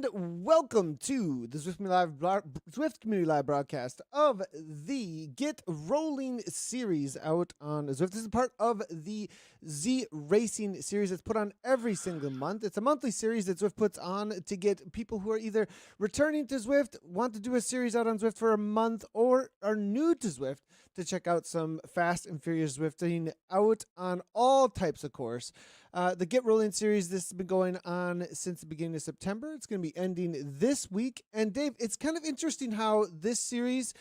and welcome to the Zwift Community Live broadcast of the Get Rolling series out on Zwift. This is part of the ZRacing series that's put on every single month. It's a monthly series that Zwift puts on to get people who are either returning to Zwift, want to do a series out on Zwift for a month, or are new to Zwift to check out some fast and furious Zwifting out on all types of course. The Get Rolling series, this has been going on since the beginning of September. It's going to be ending this week. And Dave, it's kind of interesting how this series,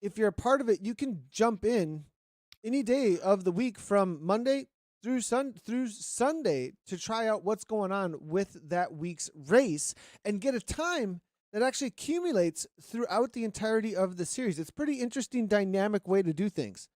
if you're a part of it, you can jump in any day of the week from Monday through Sunday to try out what's going on with that week's race and get a time that actually accumulates throughout the entirety of the series. It's a pretty interesting, dynamic way to do things.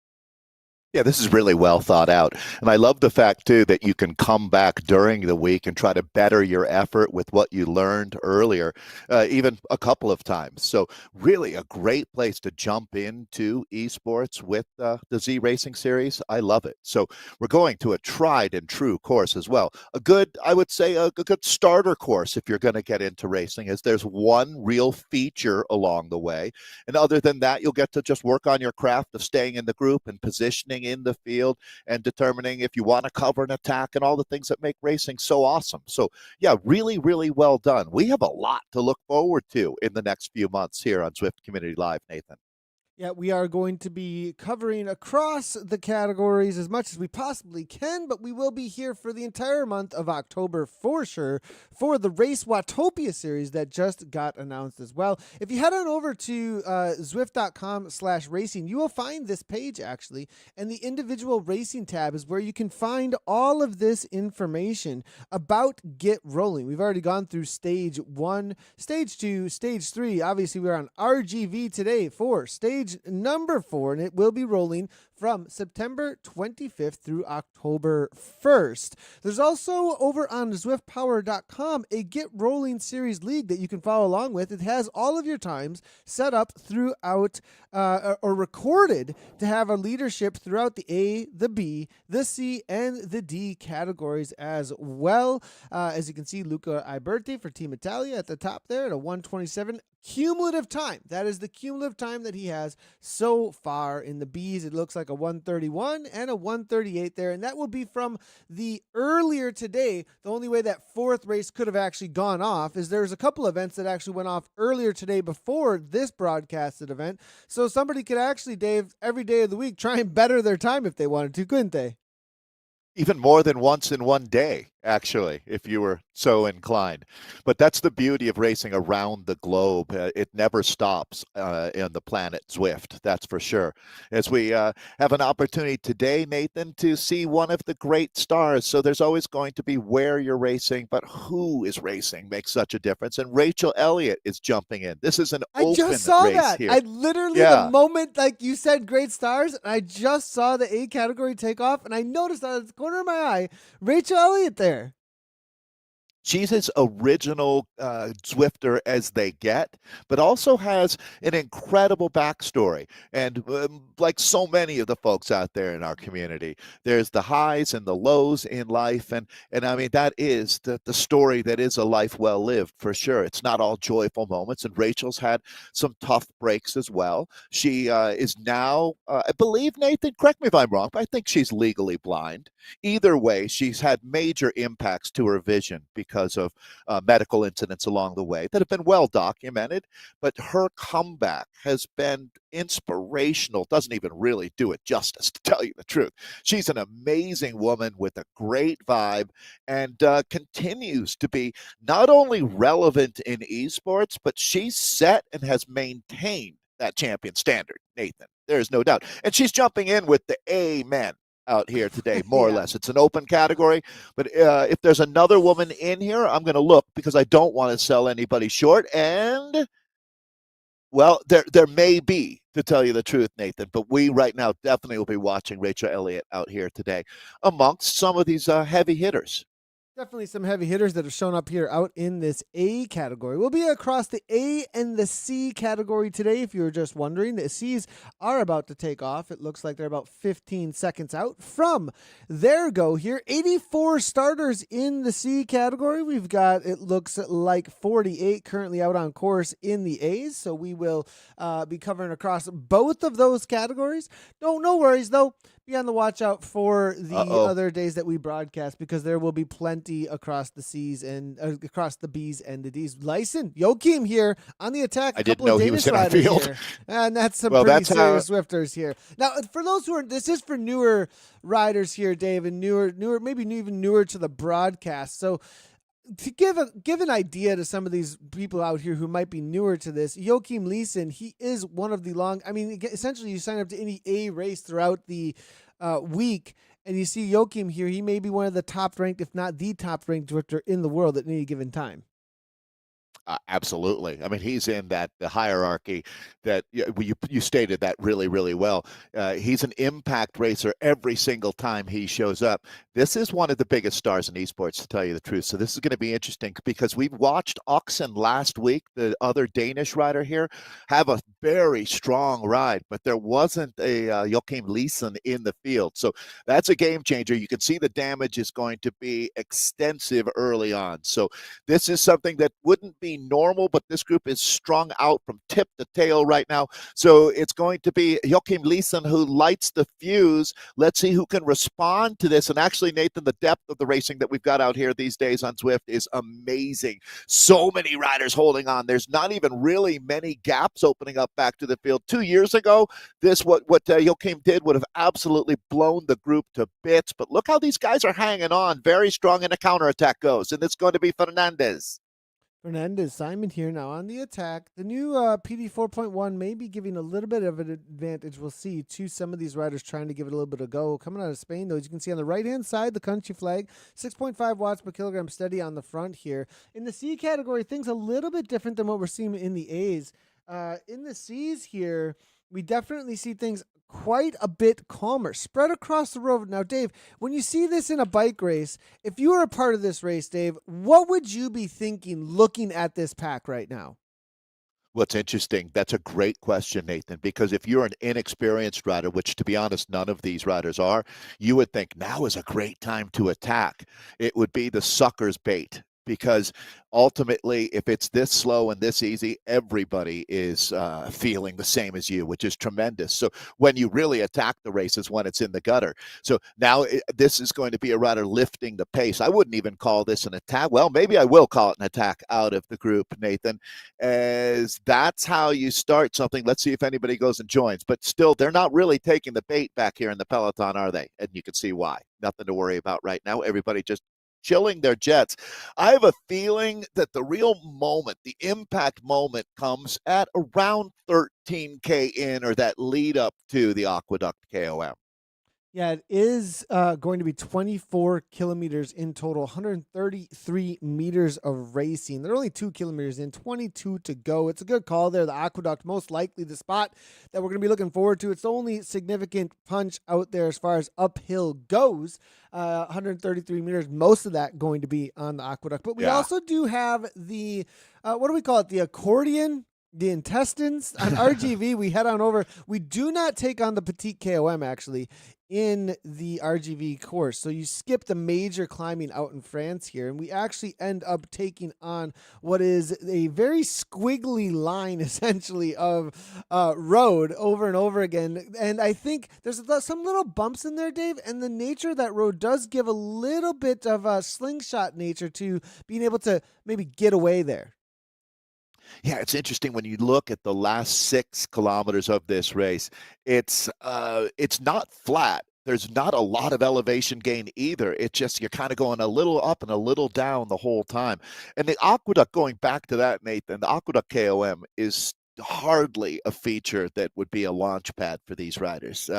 Yeah, this is really well thought out. And I love the fact, too, that you can come back during the week and try to better your effort with what you learned earlier, even a couple of times. So really a great place to jump into esports with the ZRacing series. I love it. So we're going to a tried and true course as well. A good, I would say, a good starter course if you're going to get into racing is there's one real feature along the way. And other than that, you'll get to just work on your craft of staying in the group and positioning in the field and determining if you want to cover an attack and all the things that make racing so awesome. So yeah, really, really well done. We have a lot to look forward to in the next few months here on Zwift Community Live, Nathan. Yeah, we are going to be covering across the categories as much as we possibly can, but we will be here for the entire month of October for sure for the Race Watopia series that just got announced as well. If you head on over to Zwift.com/racing, you will find this page actually, and the individual racing tab is where you can find all of this information about Get Rolling. We've already gone through stage 1, stage 2, stage 3. Obviously, we're on R.G.V today for stage number 4, and it will be rolling from September 25th through October 1st. There's also over on ZwiftPower.com a Get Rolling Series League that you can follow along with. It has all of your times set up throughout or recorded to have a leadership throughout the A, the B, the C, and the D categories as well. As you can see, Luca Iberti for Team Italia at the top there at a 127 cumulative time. That is the cumulative time that he has so far. In the B's, it looks like a 131 and a 138 there, and that will be from the earlier today. The only way that fourth race could have actually gone off is there's a couple events that actually went off earlier today before this broadcasted event, so somebody could actually, Dave, every day of the week try and better their time if they wanted to, couldn't they? Even more than once in one day, actually, if you were so inclined. But that's the beauty of racing around the globe. It never stops in the planet Zwift, that's for sure. As we have an opportunity today, Nathan, to see one of the great stars. So there's always going to be where you're racing, but who is racing makes such a difference. And Rachel Elliott is jumping in. This is an open race. I just saw that. Here. I literally, the moment like you said great stars, I just saw the A category take off, and I noticed out of the corner of my eye, Rachel Elliott there. She's as original Zwifter as they get, but also has an incredible backstory. And like so many of the folks out there in our community, there's the highs and the lows in life. And I mean, that is the story that is a life well lived, for sure. It's not all joyful moments. And Rachel's had some tough breaks as well. She is now, I believe, Nathan, correct me if I'm wrong, but I think she's legally blind. Either way, she's had major impacts to her vision because of medical incidents along the way that have been well documented. But her comeback has been inspirational. Doesn't even really do it justice, to tell you the truth. She's an amazing woman with a great vibe and continues to be not only relevant in esports, but she's set and has maintained that champion standard, Nathan. There's no doubt. And she's jumping in with the amen out here today, more or less. It's an open category, but if there's another woman in here, I'm going to look because I don't want to sell anybody short. And, well, there may be, to tell you the truth, Nathan, but we right now definitely will be watching Rachel Elliott out here today amongst some of these heavy hitters. Definitely some heavy hitters that have shown up here out in this A category. We'll be across the A and the C category today. If you were just wondering, the C's are about to take off. It looks like they're about 15 seconds out from their go here. 84 starters in the C category. We've got, it looks like 48 currently out on course in the A's. So we will be covering across both of those categories. No worries though. Be on the watch out for the other days that we broadcast, because there will be plenty across the C's and across the B's and the D's. Lyson Joachim here on the attack. I didn't know he was in our field. Here. And that's some pretty serious Zwifters here. Now, for those who are, this is for newer riders here, Dave, and newer, maybe even newer to the broadcast. So to give an idea to some of these people out here who might be newer to this, Joachim Leeson, he is one of the essentially you sign up to any A race throughout the week, and you see Joachim here, he may be one of the top ranked, if not the top ranked drifter in the world at any given time. Absolutely. I mean, he's in the hierarchy that you stated that really, really well. He's an impact racer every single time he shows up. This is one of the biggest stars in esports, to tell you the truth. So this is going to be interesting, because we watched Oxen last week, the other Danish rider here, have a very strong ride, but there wasn't a Joachim Leeson in the field. So that's a game changer. You can see the damage is going to be extensive early on. So this is something that wouldn't be normal, but this group is strung out from tip to tail right now. So it's going to be Joachim Leeson who lights the fuse. Let's see who can respond to this. And actually, Nathan, the depth of the racing that we've got out here these days on Zwift is amazing. So many riders holding on. There's not even really many gaps opening up back to the field. 2 years ago, what Joachim did would have absolutely blown the group to bits. But look how these guys are hanging on. Very strong in a counterattack goes. And it's going to be Fernandez. Simon here now on the attack. The new PD 4.1 may be giving a little bit of an advantage, we'll see, to some of these riders trying to give it a little bit of go. Coming out of Spain, though, as you can see on the right-hand side, the country flag, 6.5 watts per kilogram steady on the front here. In the C category, things a little bit different than what we're seeing in the A's. In the C's here, we definitely see things quite a bit calmer, spread across the road. Now, Dave, when you see this in a bike race, if you were a part of this race, Dave, what would you be thinking looking at this pack right now? What's interesting, that's a great question, Nathan, because if you're an inexperienced rider, which to be honest, none of these riders are, you would think now is a great time to attack. It would be the sucker's bait, because ultimately, if it's this slow and this easy, everybody is feeling the same as you, which is tremendous. So when you really attack the race is when it's in the gutter. So now this is going to be a rider lifting the pace. I wouldn't even call this an attack. Well, maybe I will call it an attack out of the group, Nathan, as that's how you start something. Let's see if anybody goes and joins. But still, they're not really taking the bait back here in the peloton, are they? And you can see why. Nothing to worry about right now. Everybody just chilling their jets. I have a feeling that the real moment, the impact moment, comes at around 13K in, or that lead up to the Aqueduct KOM. Yeah, it is going to be 24 kilometers in total, 133 meters of racing. They're only 2 kilometers in, 22 to go. It's a good call there. The Aqueduct, most likely the spot that we're going to be looking forward to. It's the only significant punch out there as far as uphill goes. 133 meters, most of that going to be on the Aqueduct. But we also do have the, what do we call it? The accordion? The intestines on R.G.V. We head on over. We do not take on the Petite KOM actually in the R.G.V. course. So you skip the major climbing out in France here, and we actually end up taking on what is a very squiggly line essentially of road over and over again. And I think there's some little bumps in there, Dave, and the nature of that road does give a little bit of a slingshot nature to being able to maybe get away there. Yeah, it's interesting when you look at the last 6 kilometers of this race. It's not flat. There's not a lot of elevation gain either. It's just you're kind of going a little up and a little down the whole time. And the Aqueduct, going back to that, Nathan, the Aqueduct KOM is hardly a feature that would be a launch pad for these riders,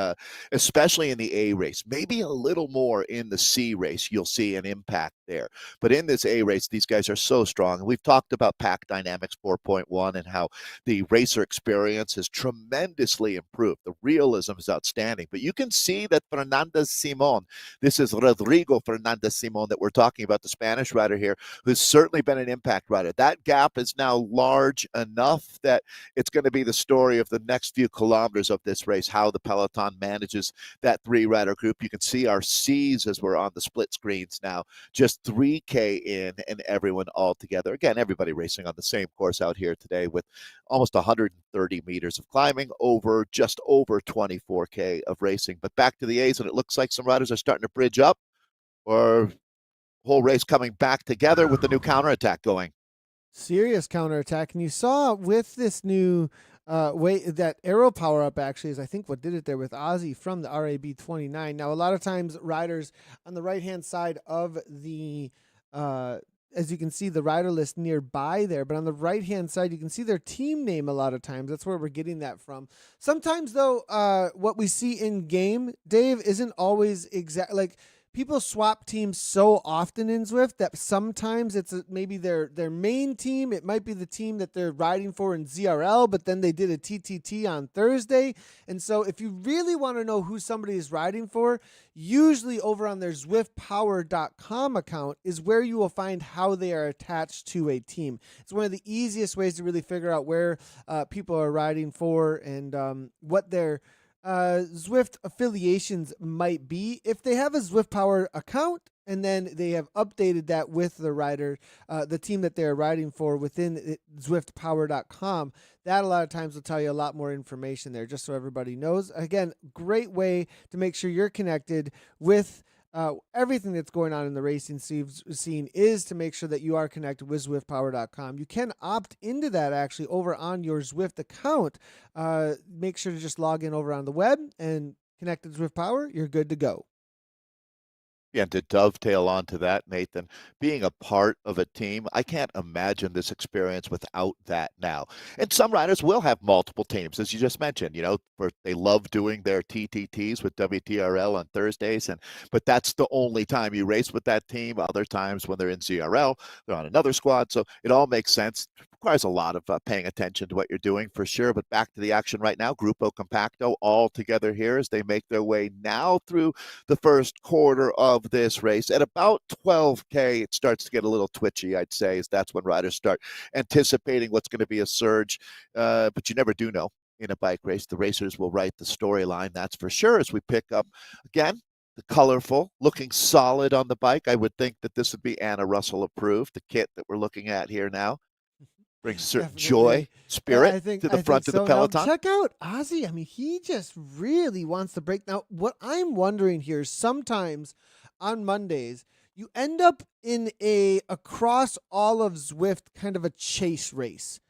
especially in the A race. Maybe a little more in the C race, you'll see an impact there. But in this A race, these guys are so strong. We've talked about Pack Dynamics 4.1 and how the racer experience has tremendously improved. The realism is outstanding. But you can see that Fernandez Simon, this is Rodrigo Fernandez Simon that we're talking about, the Spanish rider here, who's certainly been an impact rider. That gap is now large enough that it's going to be the story of the next few kilometers of this race, how the peloton manages that three-rider group. You can see our C's as we're on the split screens now, just 3K in and everyone all together. Again, everybody racing on the same course out here today with almost 130 meters of climbing over just over 24K of racing. But back to the A's, and it looks like some riders are starting to bridge up, or whole race coming back together with the new counterattack going. Serious counterattack. And you saw with this new way that aero power up actually is I think what did it there with Ozzy from the RAB 29. Now a lot of times riders on the right hand side of the as you can see the rider list nearby there, but on the right hand side you can see their team name a lot of times. That's where we're getting that from. Sometimes though what we see in game, Dave, isn't always exact. Like people swap teams so often in Zwift that sometimes it's maybe their main team. It might be the team that they're riding for in ZRL, but then they did a TTT on Thursday. And so if you really want to know who somebody is riding for, usually over on their ZwiftPower.com account is where you will find how they are attached to a team. It's one of the easiest ways to really figure out where people are riding for and what their Zwift affiliations might be. If they have a ZwiftPower account and then they have updated that with the rider, the team that they're riding for within ZwiftPower.com, that a lot of times will tell you a lot more information there, just so everybody knows. Again, great way to make sure you're connected with everything that's going on in the racing scene is to make sure that you are connected with ZwiftPower.com. You can opt into that actually over on your Zwift account. Make sure to just log in over on the web and connect to Zwift Power. You're good to go. Yeah, and to dovetail onto that, Nathan, being a part of a team, I can't imagine this experience without that now. And some riders will have multiple teams, as you just mentioned. They love doing their TTTs with WTRL on Thursdays, but that's the only time you race with that team. Other times when they're in ZRL, they're on another squad. So it all makes sense. It requires a lot of paying attention to what you're doing for sure. But back to the action right now, Grupo Compacto all together here as they make their way now through the first quarter of this race. At about 12K, it starts to get a little twitchy, I'd say, as that's when riders start anticipating what's going to be a surge. But you never do know in a bike race. The racers will write the storyline, that's for sure, as we pick up, again, the colorful, looking solid on the bike. I would think that this would be Anna Russell approved, the kit that we're looking at here now. Brings certain joy, spirit to the front of the peloton. Now check out Ozzy. I mean, he just really wants to break. Now, what I'm wondering here is sometimes on Mondays, you end up in a across all of Zwift kind of a chase race.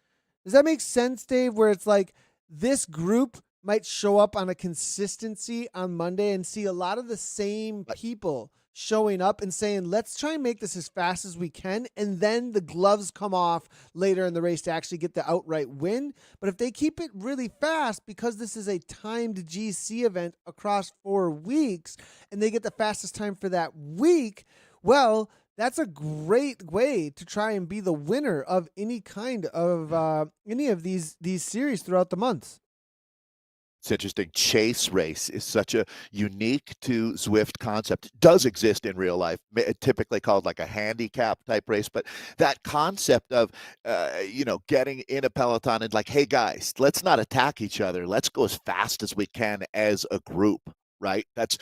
Does that make sense, Dave? Where it's like this group might show up on a consistency on Monday and see a lot of the same people showing up and saying, let's try and make this as fast as we can. And then the gloves come off later in the race to actually get the outright win. But if they keep it really fast, because this is a timed GC event across 4 weeks, and they get the fastest time for that week, well, that's a great way to try and be the winner of any kind of any of these series throughout the months. It's interesting. Chase race is such a unique to Zwift concept. It does exist in real life, typically called like a handicap type race. But that concept of, getting in a peloton and like, hey guys, let's not attack each other. Let's go as fast as we can as a group. Right? That's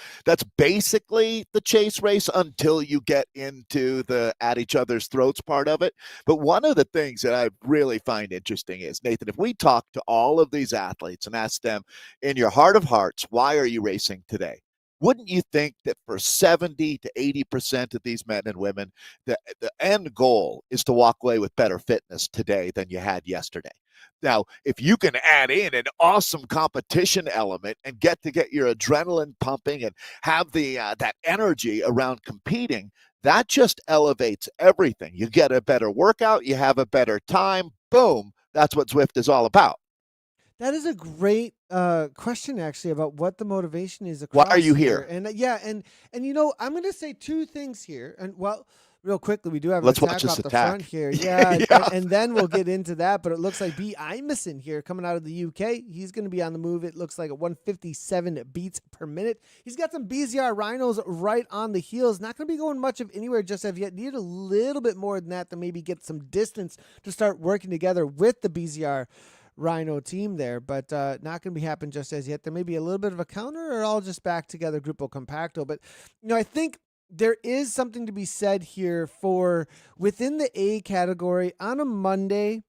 basically the chase race until you get into the at each other's throats part of it. But one of the things that I really find interesting is, Nathan, if we talk to all of these athletes and ask them, in your heart of hearts, why are you racing today? Wouldn't you think that for 70 to 80% of these men and women, the end goal is to walk away with better fitness today than you had yesterday? Now, if you can add in an awesome competition element and get your adrenaline pumping and have that energy around competing, that just elevates everything. You get a better workout, you have a better time, boom, that's what Zwift is all about. That is a great question, actually, about what the motivation is Why are across you here. here? And yeah, and I'm going to say two things here. And well, real quickly, we do have an Let's watch attack this off the front attack. here. Yeah, Yeah. and then we'll get into that. But it looks like B. Imison here coming out of the UK. He's going to be on the move. It looks like at 157 beats per minute. He's got some BZR Rhinos right on the heels. Not going to be going much of anywhere just as yet. Need a little bit more than that to maybe get some distance to start working together with the BZR Rhino team there, but not going to be happening just as yet. There may be a little bit of a counter or all just back together Grupo Compacto. But, I think there is something to be said here for within the A category on a Monday,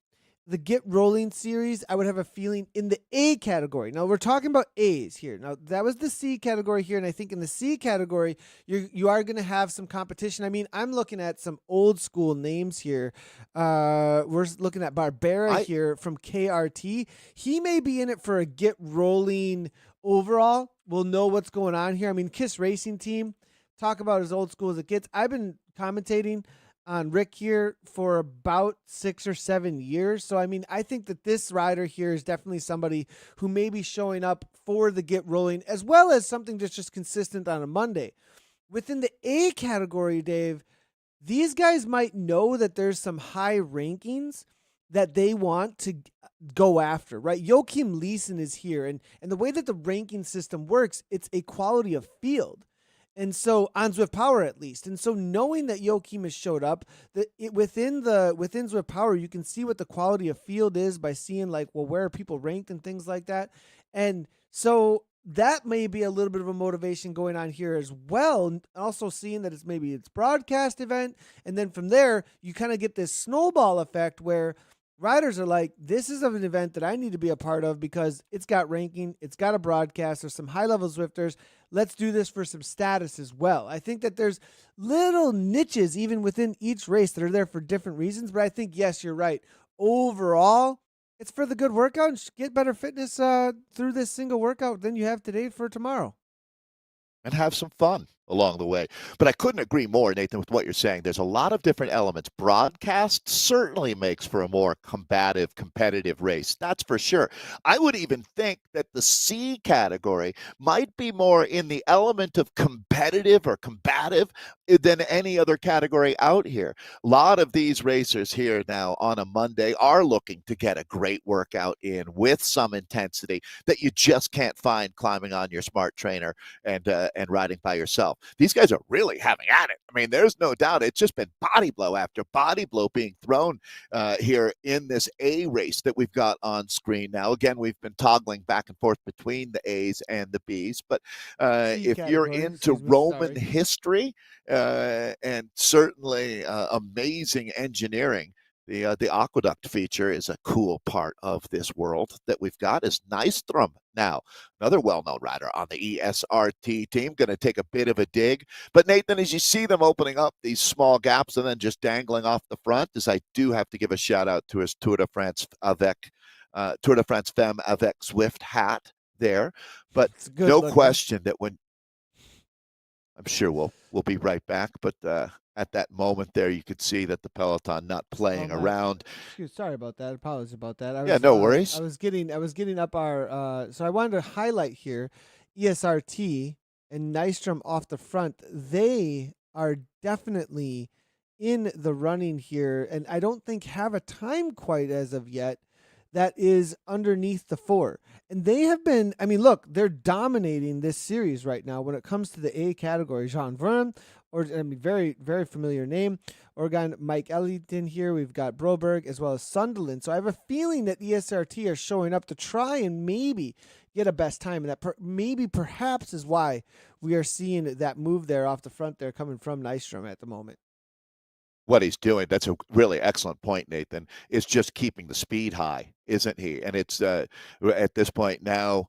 the Get Rolling series, I would have a feeling in the A category. Now we're talking about A's here. Now that was the C category here, and I think in the C category, you are going to have some competition. I mean, I'm looking at some old school names here. We're looking at Barbera here from KRT. He may be in it for a Get Rolling overall. We'll know what's going on here. I mean, Kiss Racing Team, talk about as old school as it gets. I've been commentating on Rick here for about 6 or 7 years. So, I mean, I think that this rider here is definitely somebody who may be showing up for the Get Rolling, as well as something that's just consistent on a Monday. Within the A category, Dave, these guys might know that there's some high rankings that they want to go after, right? Joachim Leeson is here. And the way that the ranking system works, it's a quality of field. And so on ZwiftPower at least. And so knowing that Joachim has showed up, within ZwiftPower, you can see what the quality of field is by seeing like, well, where are people ranked and things like that. And so that may be a little bit of a motivation going on here as well. Also seeing that it's broadcast event. And then from there, you kind of get this snowball effect where riders are like, this is an event that I need to be a part of because it's got ranking, it's got a broadcast, there's some high-level Zwifters. Let's do this for some status as well. I think that there's little niches even within each race that are there for different reasons, but I think, yes, you're right. Overall, it's for the good workout and get better fitness through this single workout than you have today for tomorrow. And have some fun along the way. But I couldn't agree more, Nathan, with what you're saying. There's a lot of different elements. Broadcast certainly makes for a more combative, competitive race. That's for sure. I would even think that the C category might be more in the element of competitive or combative than any other category out here. A lot of these racers here now on a Monday are looking to get a great workout in with some intensity that you just can't find climbing on your smart trainer and riding by yourself. These guys are really having at it. I mean, there's no doubt. It's just been body blow after body blow being thrown here in this A race that we've got on screen now. Again, we've been toggling back and forth between the A's and the B's. But if you're into Roman history and certainly amazing engineering, the aqueduct feature is a cool part of this world that we've got. Is Nystrom now, another well-known rider on the ESRT team, going to take a bit of a dig. But Nathan, as you see them opening up these small gaps and then just dangling off the front, as I do have to give a shout out to his Tour de France Femme avec Zwift hat there. But no question that when I'm sure we'll be right back, but at that moment there, you could see that the peloton not playing around. Sorry about that. Apologies about that. Yeah, no worries. I was getting up our. So I wanted to highlight here, ESRT and Nystrom off the front. They are definitely in the running here, and I don't think have a time quite as of yet that is underneath the 4. And they have been, I mean, look, they're dominating this series right now when it comes to the A category. Jean Vern, very, very familiar name. Oregon, Mike Ellington here. We've got Broberg as well as Sunderland. So I have a feeling that ESRT are showing up to try and maybe get a best time. And that perhaps is why we are seeing that move there off the front there coming from Nystrom at the moment. What he's doing, that's a really excellent point, Nathan, is just keeping the speed high, isn't he? And it's at this point now,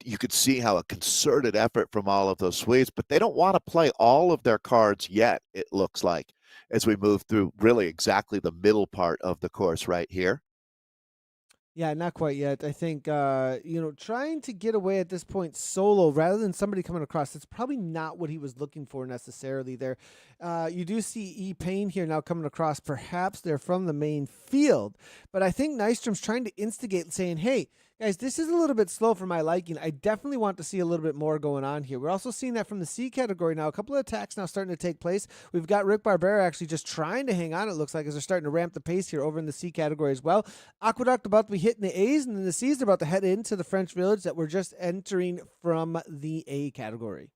you could see how a concerted effort from all of those Swedes, but they don't want to play all of their cards yet, it looks like, as we move through really exactly the middle part of the course right here. Yeah, not quite yet. I think, trying to get away at this point solo rather than somebody coming across, that's probably not what he was looking for necessarily there. You do see E. Payne here now coming across. Perhaps they're from the main field. But I think Nystrom's trying to instigate saying, hey, Guys, this is a little bit slow for my liking. I definitely want to see a little bit more going on here. We're also seeing that from the C category now. A couple of attacks now starting to take place. We've got Rick Barbera actually just trying to hang on, it looks like, as they're starting to ramp the pace here over in the C category as well. Aqueduct about to be hitting the A's, and then the C's are about to head into the French Village that we're just entering from the A category.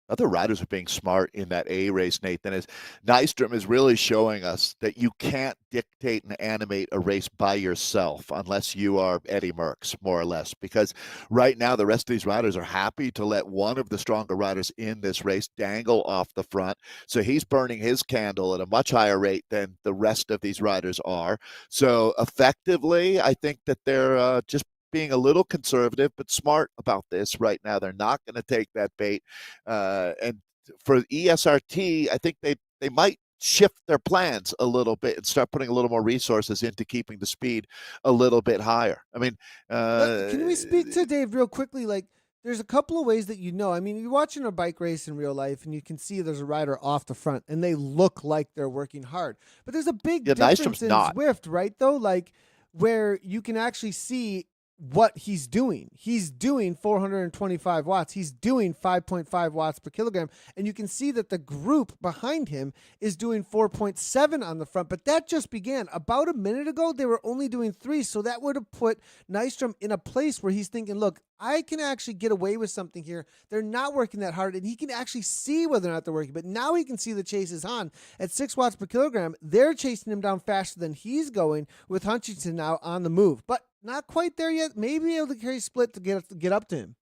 Other riders are being smart in that A race, Nathan, as Nystrom is really showing us that you can't dictate and animate a race by yourself unless you are Eddie Merckx, more or less, because right now the rest of these riders are happy to let one of the stronger riders in this race dangle off the front. So he's burning his candle at a much higher rate than the rest of these riders are. So effectively, I think that they're just being a little conservative but smart about this right now. They're not going to take that bait. And for ESRT, I think they might shift their plans a little bit and start putting a little more resources into keeping the speed a little bit higher. I mean, can we speak to Dave real quickly? Like, there's a couple of ways that I mean, you're watching a bike race in real life and you can see there's a rider off the front and they look like they're working hard. But there's a big difference in Zwift, right, though? Like, where you can actually see what he's doing. He's doing 425 watts. He's doing 5.5 watts per kilogram. And you can see that the group behind him is doing 4.7 on the front. But that just began. About a minute ago, they were only doing 3. So that would have put Nystrom in a place where he's thinking, look, I can actually get away with something here. They're not working that hard, and he can actually see whether or not they're working. But now he can see the chase is on. At 6 watts per kilogram, they're chasing him down faster than he's going, with Hutchinson now on the move. But not quite there yet. Maybe able to carry split to get up to him.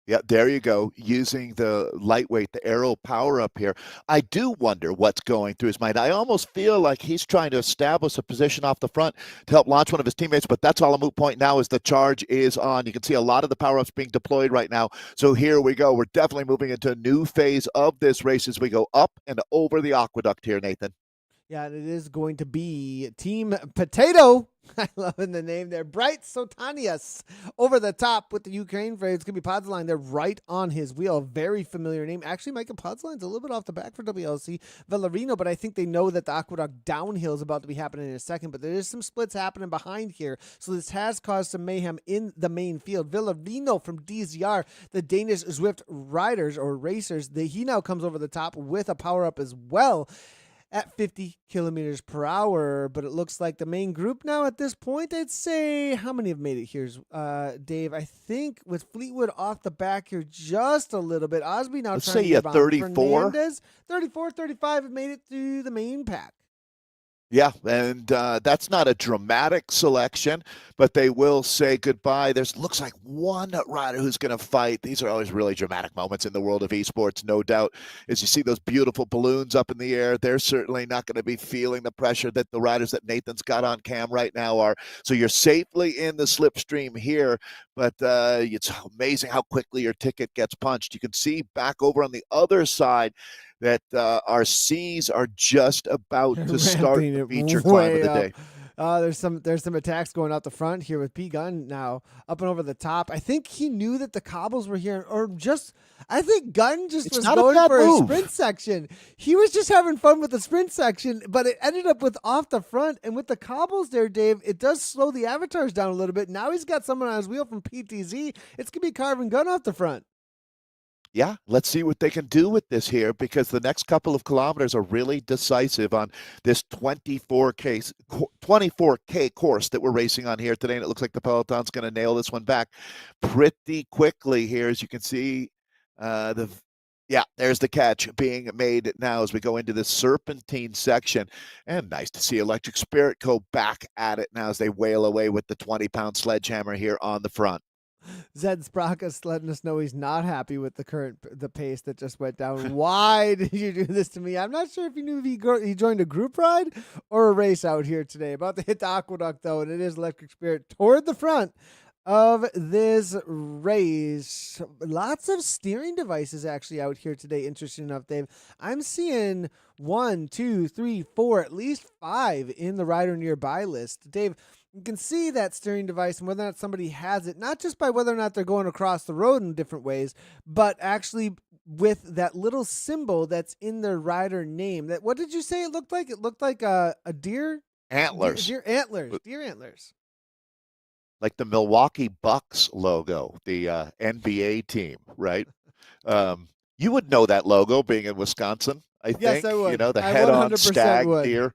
Yeah, there you go. Using the lightweight, the aero power up here. I do wonder what's going through his mind. I almost feel like he's trying to establish a position off the front to help launch one of his teammates, but that's all a moot point now as the charge is on. You can see a lot of the power-ups being deployed right now. So here we go. We're definitely moving into a new phase of this race as we go up and over the aqueduct here, Nathan. Yeah, and it is going to be Team Potato. I love the name there. Bright Sotanias over the top with the Ukraine phrase. It's going to be Podzline. They're right on his wheel. A very familiar name. Actually, Micah Podzline's a little bit off the back for WLC Villarino, but I think they know that the Aqueduct downhill is about to be happening in a second, but there is some splits happening behind here, so this has caused some mayhem in the main field. Villarino from DZR, the Danish Zwift riders or racers, he now comes over the top with a power-up as well at 50 kilometers per hour, but it looks like the main group now at this point, I'd say, how many have made it here, Dave? I think with Fleetwood off the back here just a little bit. Osby now Let's trying say to get 34. Fernandez, 34, 35 have made it through the main pack. Yeah, and that's not a dramatic selection, but they will say goodbye. There's looks like one rider who's going to fight. These are always really dramatic moments in the world of esports, no doubt. As you see those beautiful balloons up in the air, they're certainly not going to be feeling the pressure that the riders that Nathan's got on cam right now are. So you're safely in the slipstream here, but it's amazing how quickly your ticket gets punched. You can see back over on the other side that our C's are just about to start the feature climb of the day. There's some attacks going out the front here with P Gunn now up and over the top. I think he knew that the cobbles were here, I think Gunn was going for a sprint section. He was just having fun with the sprint section, but it ended up with off the front, and with the cobbles there, Dave, it does slow the avatars down a little bit. Now he's got someone on his wheel from PTZ. It's gonna be Carvin Gunn off the front. Yeah, let's see what they can do with this here, because the next couple of kilometers are really decisive on this 24K course that we're racing on here today. And it looks like the Peloton's going to nail this one back pretty quickly here. As you can see, there's the catch being made now as we go into this serpentine section. And nice to see Electric Spirit go back at it now as they wail away with the 20-pound sledgehammer here on the front. Zed Sprakas letting us know he's not happy with the pace that just went down. Why did you do this to me? I'm not sure if he knew if he joined a group ride or a race out here today. About to hit the aqueduct, though, and it is Electric Spirit toward the front of this race. Lots of steering devices actually out here today. Interesting enough, Dave. I'm seeing 1, 2, 3, 4, at least 5 in the rider nearby list. Dave, you can see that steering device and whether or not somebody has it, not just by whether or not they're going across the road in different ways, but actually with that little symbol that's in their rider name. That, what did you say it looked like? It looked like a deer? Antlers. Deer antlers. like the Milwaukee Bucks logo, the NBA team, right? Um, you would know that logo being in Wisconsin, I Yes, I think. You would. know, the I head-on 100% stag would. deer.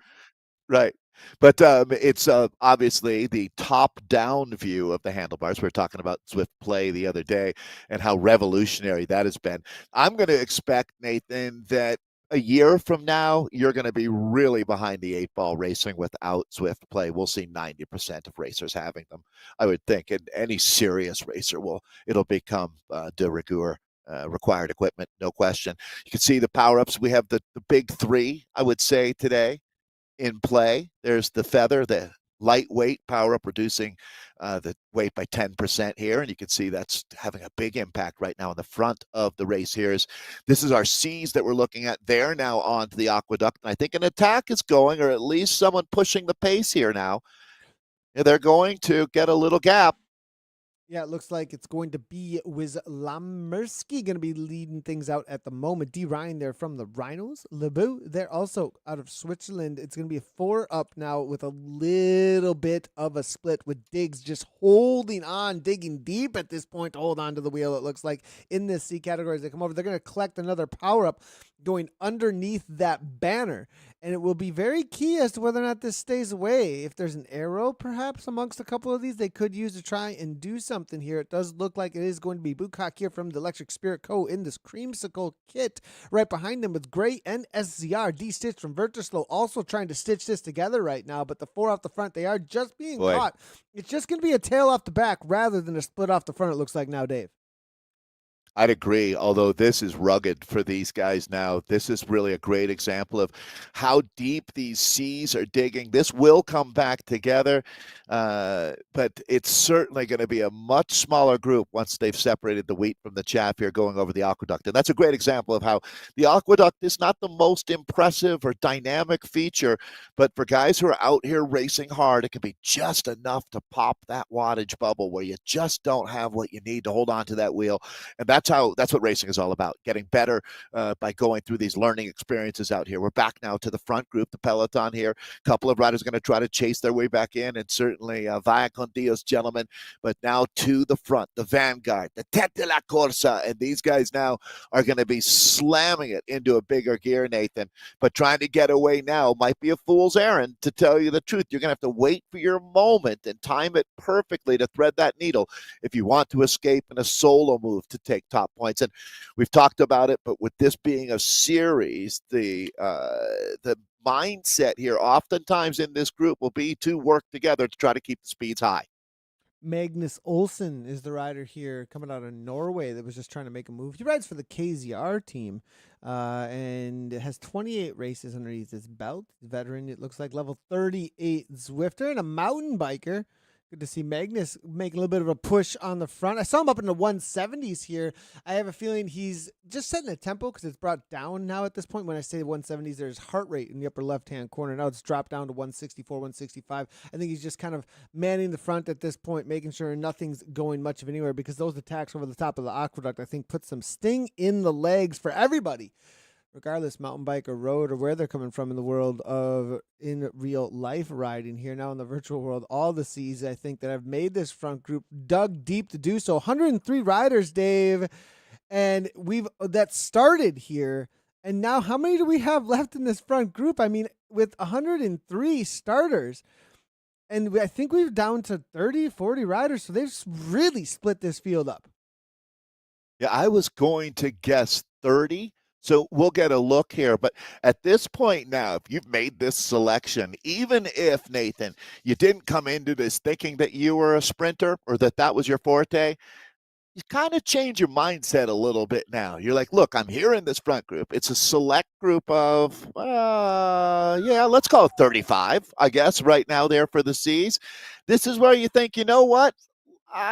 Right. But it's obviously the top-down view of the handlebars. We were talking about Zwift Play the other day and how revolutionary that has been. I'm going to expect, Nathan, that a year from now, you're going to be really behind the eight ball racing without Zwift Play. We'll see 90% of racers having them, I would think. And any serious racer it'll become de rigueur. Required equipment, no question. You can see the power ups. We have the big three, I would say, today in play. There's the feather, the lightweight power up, reducing the weight by 10% here. And you can see that's having a big impact right now in the front of the race here. This is our C's that we're looking at. They're now onto the aqueduct. And I think an attack is going, or at least someone pushing the pace here now. They're going to get a little gap. Yeah, it looks like it's going to be Wizlamerski going to be leading things out at the moment. D. Ryan there from the Rhinos. Lebu, they're also out of Switzerland. It's going to be a 4 up now with a little bit of a split with Diggs just holding on, digging deep at this point to hold on to the wheel. It looks like in this C category as they come over, they're going to collect another power up going underneath that banner. And it will be very key as to whether or not this stays away. If there's an arrow, perhaps, amongst a couple of these, they could use to try and do something here. It does look like it is going to be Bukak here from the Electric Spirit Co. in this creamsicle kit right behind them with Gray and SZR. D-Stitch from Vertislow also trying to stitch this together right now, but the 4 off the front, they are just being caught. It's just going to be a tail off the back rather than a split off the front, it looks like now, Dave. I'd agree, although this is rugged for these guys now. This is really a great example of how deep these C's are digging. This will come back together, but it's certainly going to be a much smaller group once they've separated the wheat from the chaff here going over the aqueduct. And that's a great example of how the aqueduct is not the most impressive or dynamic feature, but for guys who are out here racing hard, it can be just enough to pop that wattage bubble where you just don't have what you need to hold on to that wheel. And that's what racing is all about, getting better by going through these learning experiences out here. We're back now to the front group, the peloton here. A couple of riders are going to try to chase their way back in, and certainly via con Dios, gentlemen, but now to the front, the vanguard, the tête de la corsa, and these guys now are going to be slamming it into a bigger gear, Nathan, but trying to get away now might be a fool's errand, to tell you the truth. You're going to have to wait for your moment and time it perfectly to thread that needle if you want to escape in a solo move to take top points. And we've talked about it, but with this being a series, the mindset here oftentimes in this group will be to work together to try to keep the speeds high. Magnus Olsen is the rider here coming out of Norway that was just trying to make a move. He rides for the KZR team and has 28 races underneath his belt. Veteran, it looks like level 38 Zwifter and a mountain biker. Good to see Magnus make a little bit of a push on the front. I saw him up in the 170s here. I have a feeling he's just setting a tempo because it's brought down now at this point. When I say 170s, there's heart rate in the upper left-hand corner. Now it's dropped down to 164, 165. I think he's just kind of manning the front at this point, making sure nothing's going much of anywhere because those attacks over the top of the aqueduct, I think, put some sting in the legs for everybody. Regardless, mountain bike or road or where they're coming from in the world of in real life riding here now in the virtual world, all the C's I think that have made this front group dug deep to do so. 103 riders, Dave, and that started here. And now how many do we have left in this front group? I mean, with 103 starters, and I think we've down to 30, 40 riders. So they've really split this field up. Yeah, I was going to guess 30. So we'll get a look here. But at this point now, if you've made this selection, even if, Nathan, you didn't come into this thinking that you were a sprinter or that was your forte, you kind of change your mindset a little bit now. You're like, look, I'm here in this front group. It's a select group of, let's call it 35, I guess, right now there for the C's. This is where you think, you know what?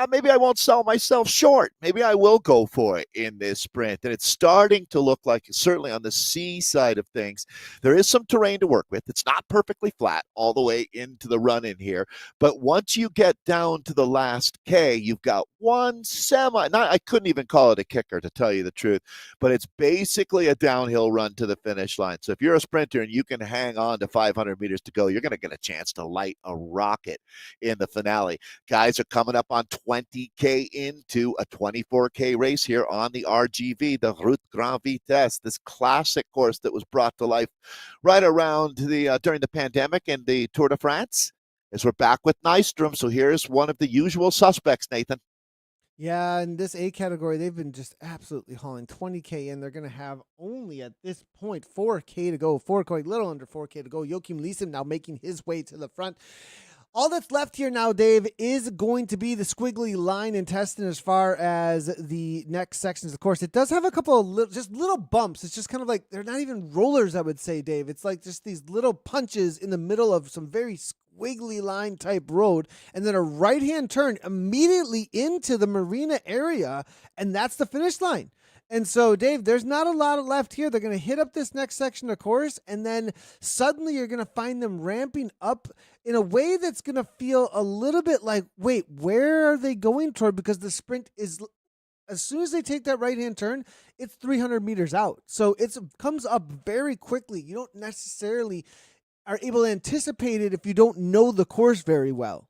maybe I won't sell myself short. Maybe I will go for it in this sprint. And it's starting to look like, certainly on the C side of things, there is some terrain to work with. It's not perfectly flat all the way into the run in here. But once you get down to the last K, you've got one I couldn't even call it a kicker, to tell you the truth, but it's basically a downhill run to the finish line. So if you're a sprinter and you can hang on to 500 meters to go, you're going to get a chance to light a rocket in the finale. Guys are coming up on 20K into a 24K race here on the R.G.V, the Route Grand Vitesse, this classic course that was brought to life right around the during the pandemic and the Tour de France. As we're back with Nystrom, so here's one of the usual suspects, Nathan. Yeah, in this A category, they've been just absolutely hauling 20K in. They're going to have only at this point 4K to go, little under 4K to go. Joachim Leeson now making his way to the front. All that's left here now, Dave, is going to be the squiggly line in testing as far as the next sections. Of course, it does have a couple of little bumps. It's just kind of like, they're not even rollers, I would say, Dave. It's like just these little punches in the middle of some very squiggly line type road, and then a right-hand turn immediately into the marina area, and that's the finish line. And so, Dave, there's not a lot left here. They're going to hit up this next section of course, and then suddenly you're going to find them ramping up in a way that's going to feel a little bit like, wait, where are they going toward? Because the sprint is, as soon as they take that right-hand turn, it's 300 meters out. So it comes up very quickly. You don't necessarily are able to anticipate it if you don't know the course very well.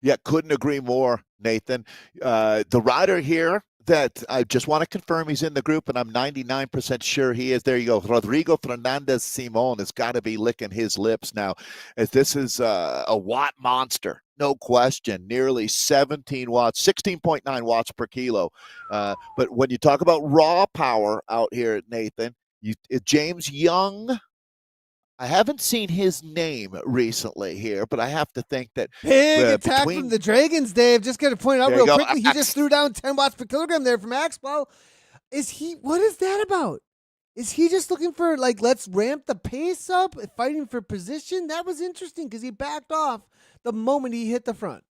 Yeah, couldn't agree more, Nathan. The rider here that I just want to confirm he's in the group, and I'm 99% sure he is. There you go. Rodrigo Fernandez Simon has got to be licking his lips now, as this is a watt monster. No question, nearly 17 watts, 16.9 watts per kilo. But when you talk about raw power out here, Nathan, James Young, I haven't seen his name recently here, but I have to think that big attack from the Dragons, Dave. Just going to point out real quickly, he just threw down 10 watts per kilogram there from Axpo. What is that about? Is he just looking for, like, let's ramp the pace up, fighting for position? That was interesting because he backed off the moment he hit the front.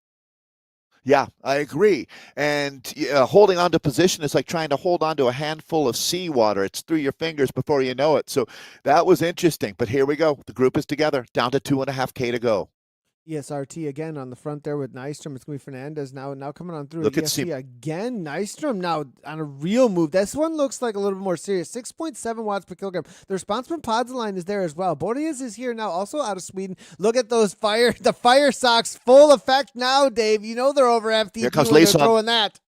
Yeah, I agree. And holding on to position is like trying to hold on to a handful of seawater. It's through your fingers before you know it. So that was interesting. But here we go. The group is together, down to 2.5K to go. ESRT again on the front there with Nystrom. It's going to be Fernandez now coming on through. Look at ESC again. Nystrom now on a real move. This one looks like a little bit more serious. 6.7 watts per kilogram. The response from Podline is there as well. Boreas is here now, also out of Sweden. Look at those the fire socks, full effect now, Dave. You know they're over FTP here comes when Leeson. they're throwing that.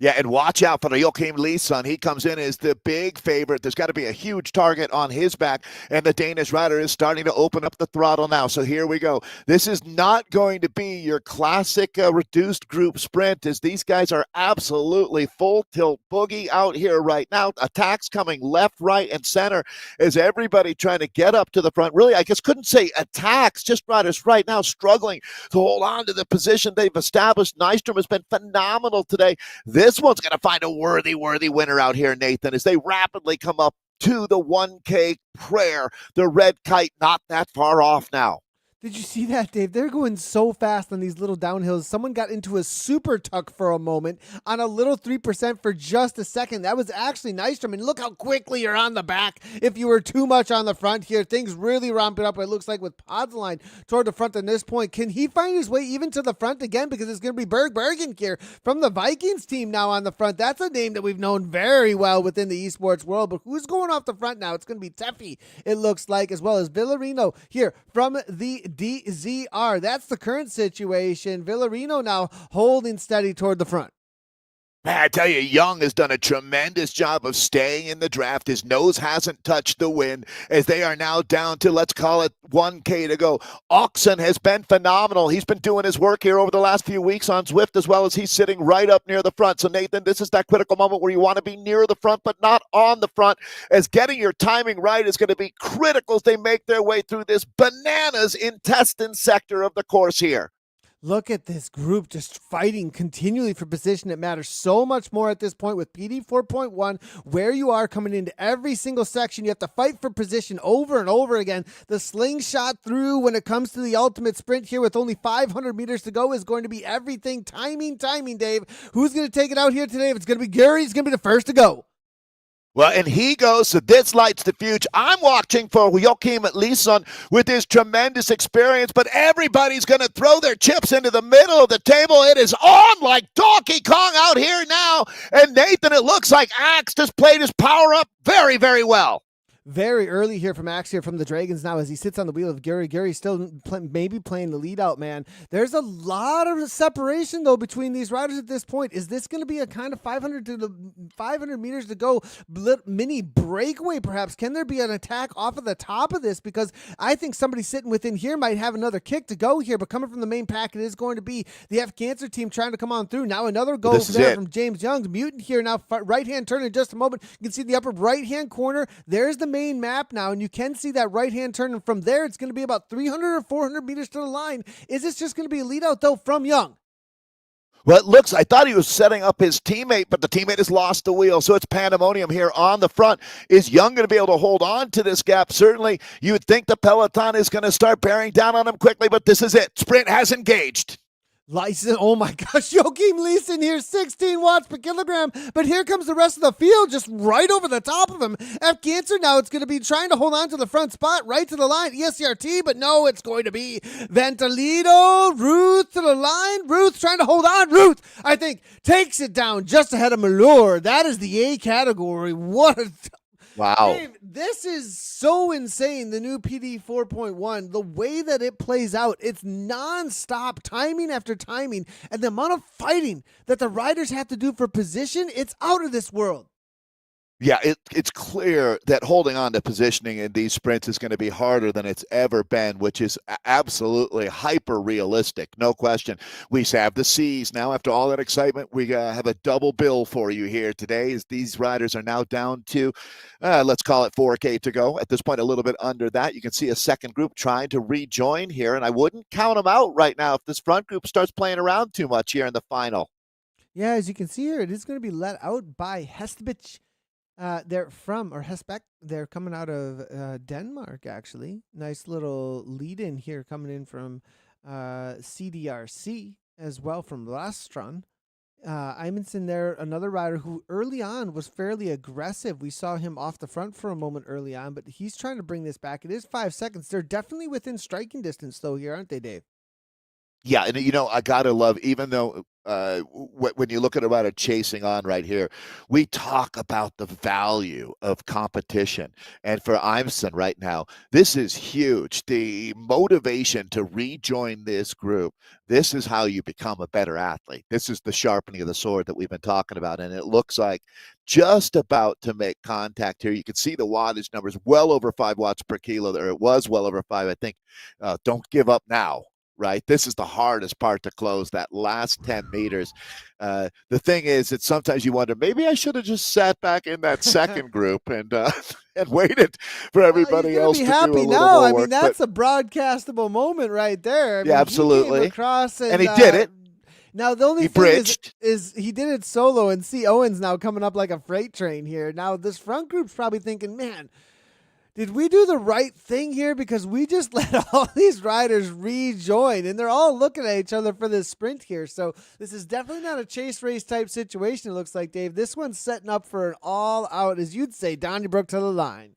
Yeah, and watch out for Joachim Leeson. He comes in as the big favorite. There's got to be a huge target on his back, and the Danish rider is starting to open up the throttle now. So here we go. This is not going to be your classic reduced group sprint, as these guys are absolutely full tilt boogie out here right now. Attacks coming left, right, and center as everybody trying to get up to the front. Really, I guess couldn't say attacks, just riders right now struggling to hold on to the position they've established. Nystrom has been phenomenal today. This one's going to find a worthy winner out here, Nathan, as they rapidly come up to the 1K prayer. The red kite not that far off now. Did you see that, Dave? They're going so fast on these little downhills. Someone got into a super tuck for a moment on a little 3% for just a second. That was actually Nystrom. And look how quickly you're on the back. If you were too much on the front here, things really ramp it up. It looks like with Podline toward the front at this point. Can he find his way even to the front again? Because it's going to be Bergen here from the Vikings team now on the front. That's a name that we've known very well within the esports world. But who's going off the front now? It's going to be Teffy, it looks like, as well as Villarino here from the DZR. That's the current situation. Villarino now holding steady toward the front. I tell you, Young has done a tremendous job of staying in the draft. His nose hasn't touched the wind, as they are now down to, let's call it 1K to go. Oxen has been phenomenal. He's been doing his work here over the last few weeks on Zwift, as well as he's sitting right up near the front. So, Nathan, this is that critical moment where you want to be near the front, but not on the front, as getting your timing right is going to be critical as they make their way through this bananas intestine sector of the course here. Look at this group just fighting continually for position. It matters so much more at this point with PD 4.1, where you are coming into every single section. You have to fight for position over and over again. The slingshot through when it comes to the ultimate sprint here with only 500 meters to go is going to be everything. Timing, Dave. Who's going to take it out here today? If it's going to be Gary, he's going to be the first to go. Well, and he goes, so this lights the future. I'm watching for Joachim Leeson with his tremendous experience, but everybody's going to throw their chips into the middle of the table. It is on like Donkey Kong out here now. And Nathan, it looks like Axe has played his power up very, very well. Very early here from Axe here from the Dragons now as he sits on the wheel of Gary. Gary's still maybe playing the lead out, man. There's a lot of separation, though, between these riders at this point. Is this going to be a kind of 500 meters to go mini breakaway, perhaps? Can there be an attack off of the top of this? Because I think somebody sitting within here might have another kick to go here, but coming from the main pack, it is going to be the F Cancer team trying to come on through. Now another goal there from James Young's Mutant here. Now right-hand turn in just a moment. You can see the upper right-hand corner. There's the main map now, and you can see that right-hand turn, and from there, it's going to be about 300 or 400 meters to the line. Is this just going to be a lead out, though, from Young? Well, it looks, I thought he was setting up his teammate, but the teammate has lost the wheel, so it's pandemonium here on the front. Is Young going to be able to hold on to this gap? Certainly, you would think the peloton is going to start bearing down on him quickly, but this is it. Sprint has engaged. Lyson, oh my gosh, Joachim Leeson here, 16 watts per kilogram, but here comes the rest of the field just right over the top of him. F Cancer now, it's going to be trying to hold on to the front spot, right to the line, ESCRT, but no, it's going to be Ventolito, Ruth to the line, Ruth trying to hold on, Ruth, I think, takes it down just ahead of Malure. That is the A category. What a... Wow. Dave, this is so insane, the new PD 4.1. The way that it plays out, it's nonstop, timing after timing, and the amount of fighting that the riders have to do for position, it's out of this world. Yeah, it's clear that holding on to positioning in these sprints is going to be harder than it's ever been, which is absolutely hyper-realistic, no question. We have the C's. Now, after all that excitement, we have a double bill for you here today as these riders are now down to, let's call it 4K to go. At this point, a little bit under that. You can see a second group trying to rejoin here, and I wouldn't count them out right now if this front group starts playing around too much here in the final. Yeah, as you can see here, it is going to be let out by Hestbich. They're from, or Hesbeck, they're coming out of Denmark, actually. Nice little lead-in here coming in from CDRC as well from Lastron. Imanson there, another rider who early on was fairly aggressive. We saw him off the front for a moment early on, but he's trying to bring this back. It is 5 seconds. They're definitely within striking distance, though, here, aren't they, Dave? Yeah, and you know, I gotta love, even though when you look at a rider chasing on right here, we talk about the value of competition. And for Imson right now, this is huge. The motivation to rejoin this group, this is how you become a better athlete. This is the sharpening of the sword that we've been talking about. And it looks like just about to make contact here. You can see the wattage numbers well over 5 watts per kilo there. It was well over 5, I think. Don't give up now. Right? This is the hardest part to close, that last 10 meters. The thing is that sometimes you wonder, maybe I should have just sat back in that second group and waited for everybody else to do a little more work. I mean, that's a broadcastable moment right there. I mean, absolutely. He came across and he did it. Now, the only thing is he did it solo, and see Owens now coming up like a freight train here. Now, this front group's probably thinking, man, did we do the right thing here? Because we just let all these riders rejoin, and they're all looking at each other for this sprint here. So this is definitely not a chase race type situation, it looks like, Dave. This one's setting up for an all-out, as you'd say, Donnybrook to the line.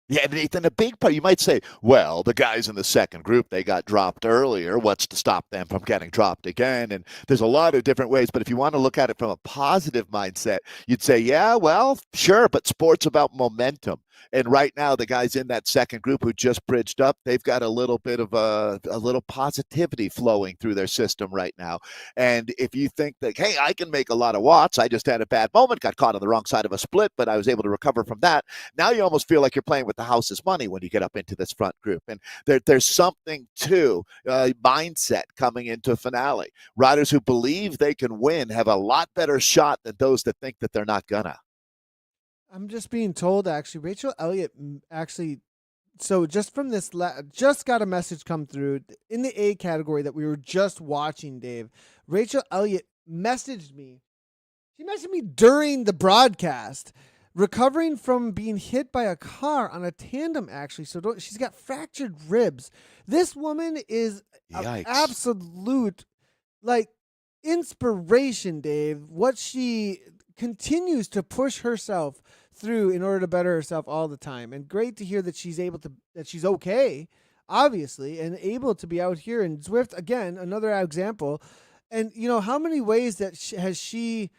Yeah, Nathan, a big part, you might say, well, the guys in the second group, they got dropped earlier. What's to stop them from getting dropped again? And there's a lot of different ways. But if you want to look at it from a positive mindset, you'd say, yeah, well, sure, but sport's about momentum. And right now, the guys in that second group who just bridged up, they've got a little bit of a little positivity flowing through their system right now. And if you think that, hey, I can make a lot of watts, I just had a bad moment, got caught on the wrong side of a split, but I was able to recover from that. Now you almost feel like you're playing with the house's money when you get up into this front group. And there's something to mindset coming into a finale. Riders who believe they can win have a lot better shot than those that think that they're not gonna. I'm just being told, actually, Rachel Elliott actually so just from this, just got a message come through in the A category that we were just watching, Dave. Rachel Elliott messaged me. She messaged me during the broadcast, recovering from being hit by a car on a tandem, actually. So she's got fractured ribs. This woman is an absolute, like, inspiration, Dave. What she continues to push herself through in order to better herself all the time. And great to hear that she's okay, obviously, and able to be out here in Zwift. Again, another example. And, how many ways that has she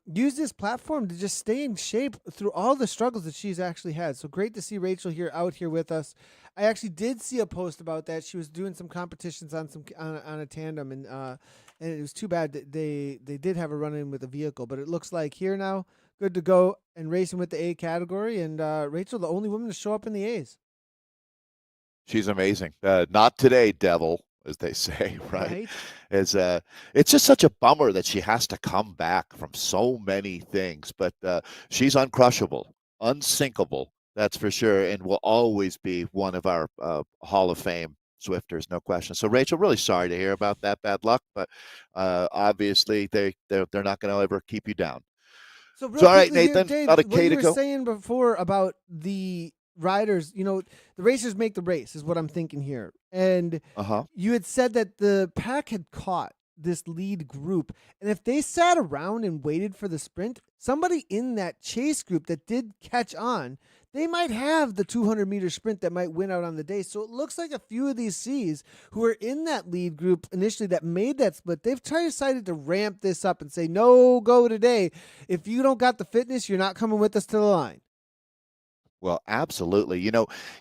use this platform to just stay in shape through all the struggles that she's actually had. So great to see Rachel out here with us. I actually did see a post about that. She was doing some competitions on a tandem, and it was too bad that they did have a run in with a vehicle, but it looks like here now, good to go and racing with the A category. And Rachel, the only woman to show up in the A's. She's amazing. Not today, devil, as they say, right? It's just such a bummer that she has to come back from so many things, but she's uncrushable, unsinkable, that's for sure, and will always be one of our Hall of Fame Zwifters, no question. So, Rachel, really sorry to hear about that bad luck, but obviously they're not going to ever keep you down. So, all right, Nathan, here, Dave, about a K what you were saying before about the riders, the racers make the race is what I'm thinking here. And you had said that the pack had caught this lead group, and if they sat around and waited for the sprint, somebody in that chase group that did catch on, they might have the 200-meter sprint that might win out on the day. So it looks like a few of these C's who are in that lead group initially that made that split, they've decided to ramp this up and say, no go today. If you don't got the fitness, you're not coming with us to the line. Well, absolutely.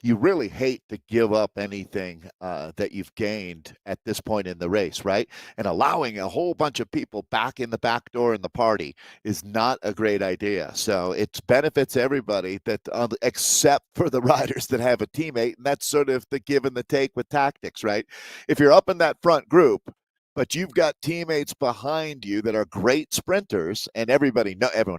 You really hate to give up anything that you've gained at this point in the race, right? And allowing a whole bunch of people back in the back door in the party is not a great idea. So it benefits everybody that, except for the riders that have a teammate. And that's sort of the give and the take with tactics, right? If you're up in that front group, but you've got teammates behind you that are great sprinters, and everyone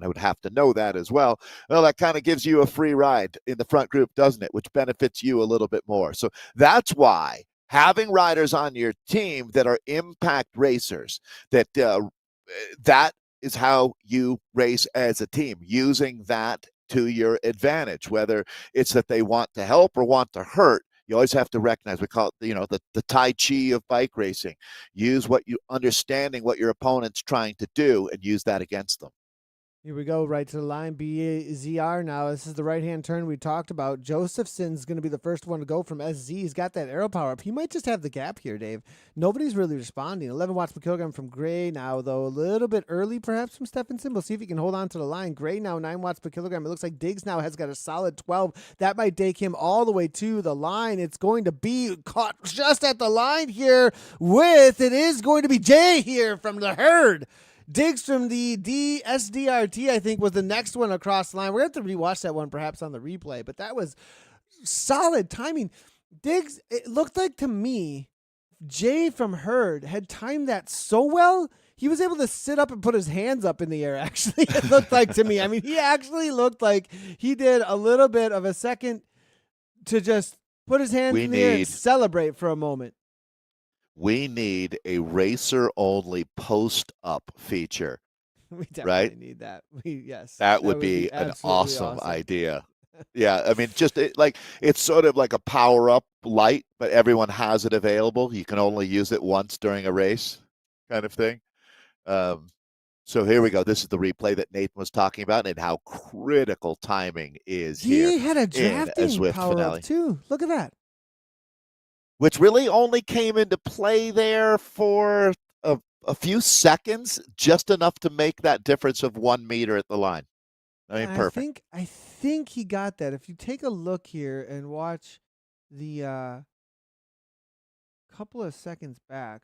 would have to know that as well. Well, that kind of gives you a free ride in the front group, doesn't it? Which benefits you a little bit more. So that's why having riders on your team that are impact racers, that is how you race as a team, using that to your advantage, whether it's that they want to help or want to hurt. You always have to recognize, we call it, the Tai Chi of bike racing. Use understanding what your opponent's trying to do and use that against them. Here we go, right to the line. BZR now. This is the right-hand turn we talked about. Josephson's going to be the first one to go from SZ. He's got that aero power up. He might just have the gap here, Dave. Nobody's really responding. 11 watts per kilogram from Gray now, though. A little bit early, perhaps, from Stephenson. We'll see if he can hold on to the line. Gray now, 9 watts per kilogram. It looks like Diggs now has got a solid 12. That might take him all the way to the line. It's going to be caught just at the line here it is going to be Jay here from the herd. Diggs from the SDRT, I think, was the next one across the line. We're going to have to rewatch that one perhaps on the replay, but that was solid timing. Diggs, it looked like to me, Jay from Herd had timed that so well, he was able to sit up and put his hands up in the air, actually, it looked like to me. I mean, he actually looked like he did a little bit of a second to just put his hands in the air and celebrate for a moment. We need a racer-only post-up feature. We definitely need that. Yes. That would be an awesome idea. Yeah, I mean, it's sort of like a power-up light, but everyone has it available. You can only use it once during a race kind of thing. So here we go. This is the replay that Nathan was talking about and how critical timing is here. He had a drafting power-up, too. Look at that. Which really only came into play there for a few seconds, just enough to make that difference of 1 meter at the line. I mean, perfect. I think he got that. If you take a look here and watch the couple of seconds back.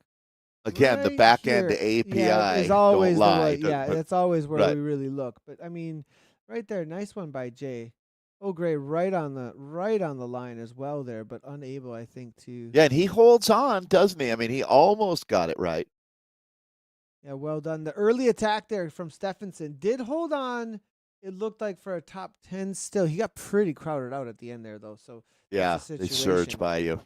Again, the back end API. Is always that's always where we really look. But I mean, right there, nice one by Jay. Oh, great! Right on the line as well there, but unable, I think, to. Yeah, and he holds on, doesn't he? I mean, he almost got it right. Yeah, well done. The early attack there from Stephenson did hold on it looked like for a top 10 still. He got pretty crowded out at the end there, though. So that's Yeah, the they surge situation. by you.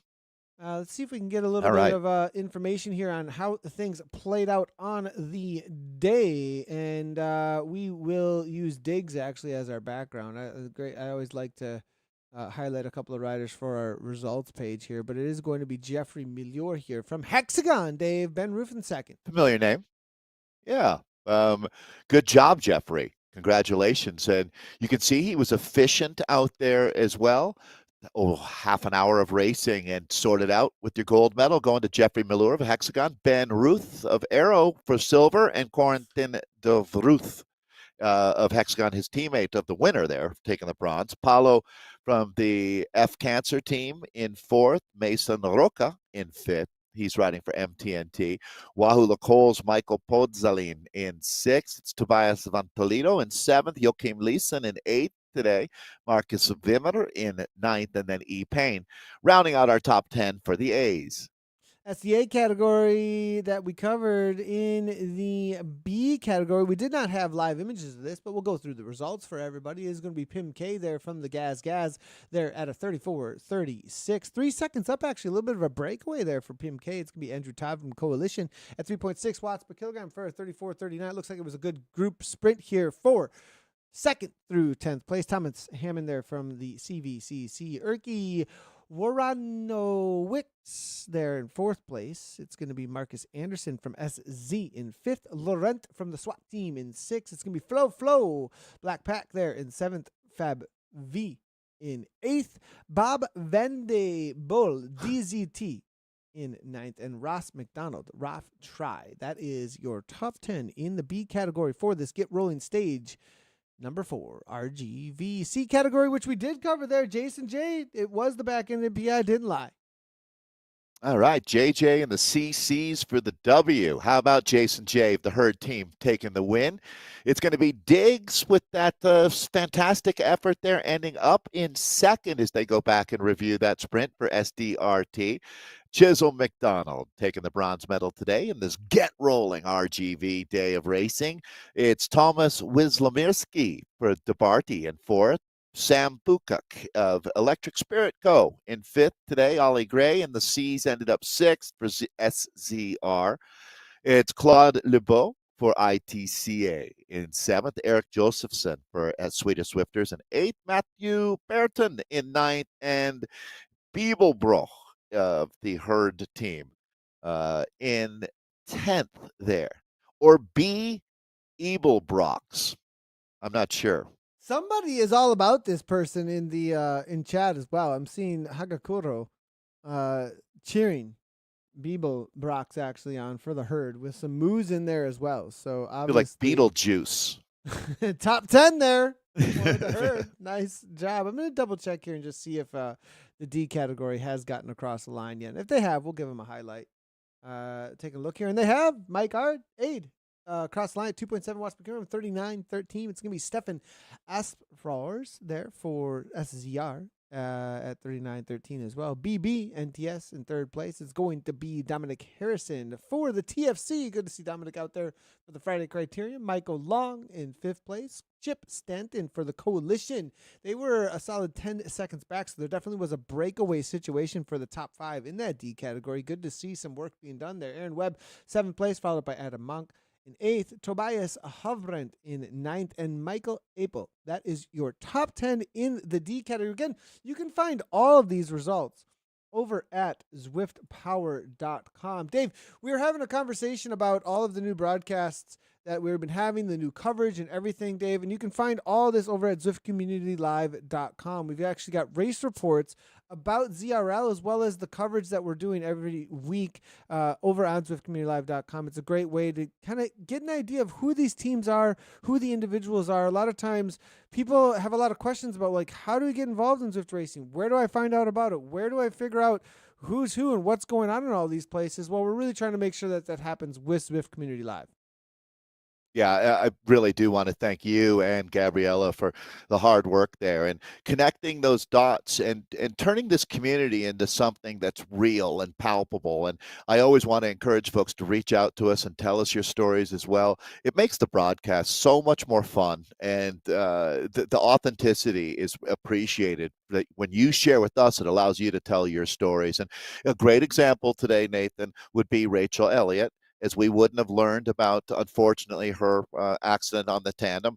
Let's see if we can get a little All bit right. of information here on how things played out on the day, and we will use Diggs actually as our background. Great. I always like to highlight a couple of riders for our results page here, but it is going to be Jeffrey Milior here from Hexagon. Dave, Ben Ruffin second. Familiar name. Yeah. Good job, Jeffrey. Congratulations. And you can see he was efficient out there as well. Oh, half an hour of racing and sorted out with your gold medal going to Jeffrey Miller of Hexagon, Ben Ruth of Arrow for silver, and Corentin de Vruth of Hexagon, his teammate of the winner there, taking the bronze. Paulo from the F Cancer team in fourth. Mason Roca in fifth. He's riding for MTNT. Wahoo Lacole's Michael Podzalin in sixth. It's Tobias Van Toledo in seventh. Joachim Leeson in eighth today. Marcus Wimmer in ninth, and then E. Payne rounding out our top 10 for the A's. That's the A category that we covered. In the B category, we did not have live images of this, but we'll go through the results for everybody. It's going to be Pim K there from the Gaz. They're at a 34.36. 3 seconds up, actually. A little bit of a breakaway there for Pim K. It's going to be Andrew Todd from Coalition at 3.6 watts per kilogram for a 34.39. Looks like it was a good group sprint here for second through 10th place. Thomas Hammond there from the CVCC. Erky Woranowicz there in fourth place. It's going to be Marcus Anderson from SZ in fifth. Laurent from the SWAT team in sixth. It's going to be Flo Black Pack there in seventh. Fab V in eighth. Bob Vande Bull DZT in ninth. And Ross McDonald, Raf Try. That is your top 10 in the B category for this Get Rolling stage. Number 4, R.G.V. C category, which we did cover there. Jason J. It was the back end MPI, didn't lie. All right, JJ and the CCs for the W. How about Jason J, the Herd team, taking the win? It's going to be Diggs with that fantastic effort there, ending up in second as they go back and review that sprint for SDRT. Chisholm McDonald taking the bronze medal today in this Get Rolling R.G.V. day of racing. It's Thomas Wislomirski for DeBarty in fourth. Sam Bukak of Electric Spirit Co. in fifth today. Ollie Gray and the C's ended up sixth for SZR. It's Claude Lebeau for ITCA in seventh. Eric Josephson for Swedish Swifters in eighth. Matthew Burton in ninth. And Bibelbroch of the Herd team in 10th there. Or B. Ebelbrox. I'm not sure. Somebody is all about this person in the in chat as well. I'm seeing Hagakuro cheering Beeble Brock's actually on for the Herd with some moves in there as well. So I feel like obviously Beetlejuice. top 10 there for the Herd. Nice job. I'm going to double check here and just see if the D category has gotten across the line yet. If they have, we'll give them a highlight. Take a look here, and they have Mike Aid. Across the line at 2.7 watts per kilogram, 39.13. It's going to be Stefan Asprars there for SZR at 39.13 as well. BB NTS in third place. It's going to be Dominic Harrison for the TFC. Good to see Dominic out there for the Friday Criterion. Michael Long in fifth place. Chip Stanton for the Coalition. They were a solid 10 seconds back, so there definitely was a breakaway situation for the top 5 in that D category. Good to see some work being done there. Aaron Webb, 7th place, followed by Adam Monk. In 8th, Tobias Hovrendt in 9th, and Michael Apel. That is your top 10 in the D category. Again, you can find all of these results over at ZwiftPower.com. Dave, we were having a conversation about all of the new broadcasts that we've been having, the new coverage and everything, Dave, and you can find all this over at ZwiftCommunityLive.com. We've actually got race reports about ZRL as well as the coverage that we're doing every week over on ZwiftCommunityLive.com. It's a great way to kind of get an idea of who these teams are, who the individuals are. A lot of times people have a lot of questions about, like, how do we get involved in Zwift racing? Where do I find out about it? Where do I figure out who's who and what's going on in all these places? Well, we're really trying to make sure that that happens with Zwift Community Live. Yeah, I really do want to thank you and Gabriella for the hard work there and connecting those dots and turning this community into something that's real and palpable. And I always want to encourage folks to reach out to us and tell us your stories as well. It makes the broadcast so much more fun, and the authenticity is appreciated. That when you share with us, it allows you to tell your stories. And a great example today, Nathan, would be Rachel Elliott, as we wouldn't have learned about, unfortunately, her accident on the tandem,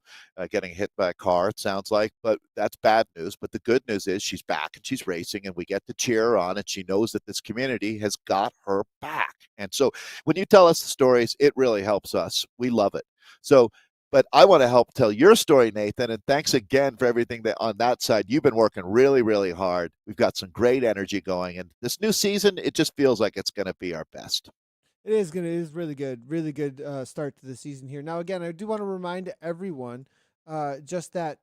getting hit by a car, it sounds like. But that's bad news. But the good news is she's back and she's racing, and we get to cheer her on, and she knows that this community has got her back. And so when you tell us the stories, it really helps us. We love it. So, but I want to help tell your story, Nathan, and thanks again for everything that on that side. You've been working really, really hard. We've got some great energy going, and this new season, it just feels like it's going to be our best. It is really good start to the season here. Now, again, I do want to remind everyone just that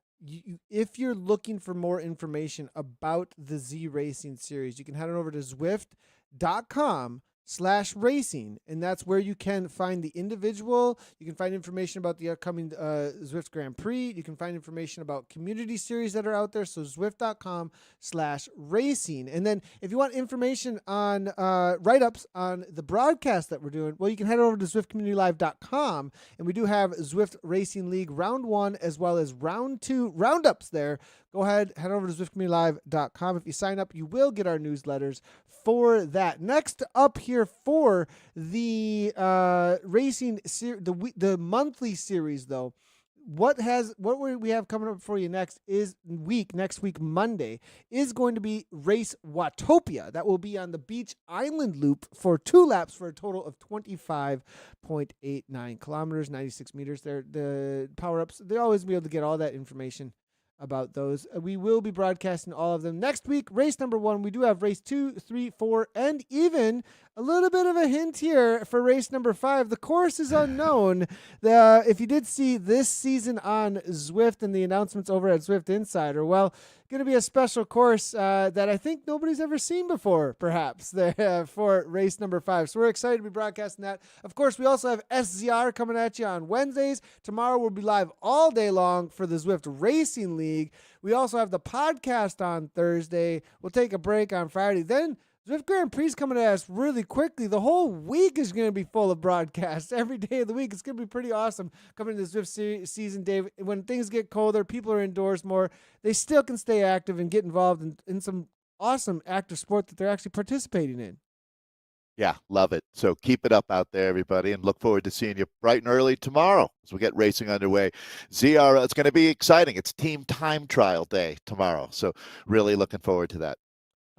if you're looking for more information about the Z Racing series, you can head on over to Zwift.com/racing, and that's where you can find the individual. You can find information about the upcoming Zwift Grand Prix. You can find information about community series that are out there. So Zwift.com/racing. And then if you want information on write-ups on the broadcast that we're doing, well, you can head over to ZwiftCommunityLive.com, and we do have Zwift Racing League Round 1 as well as Round 2 roundups there. Go ahead, head over to ZwiftCommunityLive.com. If you sign up, you will get our newsletters for that. Next up here for the the monthly series, though, what we have coming up for you next week Monday is going to be Race Watopia. That will be on the Beach Island Loop for 2 laps for a total of 25.89 kilometers, 96 meters. The power-ups, they'll always be able to get all that information about those. We will be broadcasting all of them next week. Race number 1, we do have race 2, 3, 4, and even a little bit of a hint here for race number 5. The course is unknown. If you did see this season on Zwift and the announcements over at Zwift Insider, well, going to be a special course that I think nobody's ever seen before, perhaps, there for race number 5. So we're excited to be broadcasting that. Of course, we also have SZR coming at you on Wednesdays. Tomorrow we'll be live all day long for the Zwift Racing League. We also have the podcast on Thursday. We'll take a break on Friday. Then Zwift Grand Prix is coming at us really quickly. The whole week is going to be full of broadcasts. Every day of the week, it's going to be pretty awesome coming to the Zwift season, Dave. When things get colder, people are indoors more. They still can stay active and get involved in some awesome active sport that they're actually participating in. Yeah, love it. So keep it up out there, everybody, and look forward to seeing you bright and early tomorrow as we get racing underway. It's going to be exciting. It's team time trial day tomorrow. So really looking forward to that.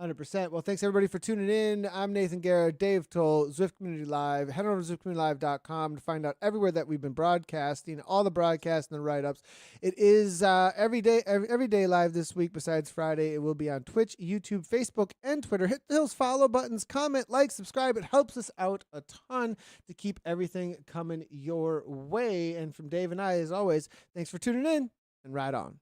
100%. Well, thanks everybody for tuning in. I'm Nathan Guerra Dave Towle, Zwift Community Live. Head over to ZwiftCommunityLive.com to find out everywhere that we've been broadcasting, all the broadcasts and the write-ups. It is every day live this week besides Friday. It will be on Twitch, YouTube, Facebook, and Twitter. Hit those follow buttons, comment, like, subscribe. It helps us out a ton to keep everything coming your way. And from Dave and I, as always, thanks for tuning in and ride on.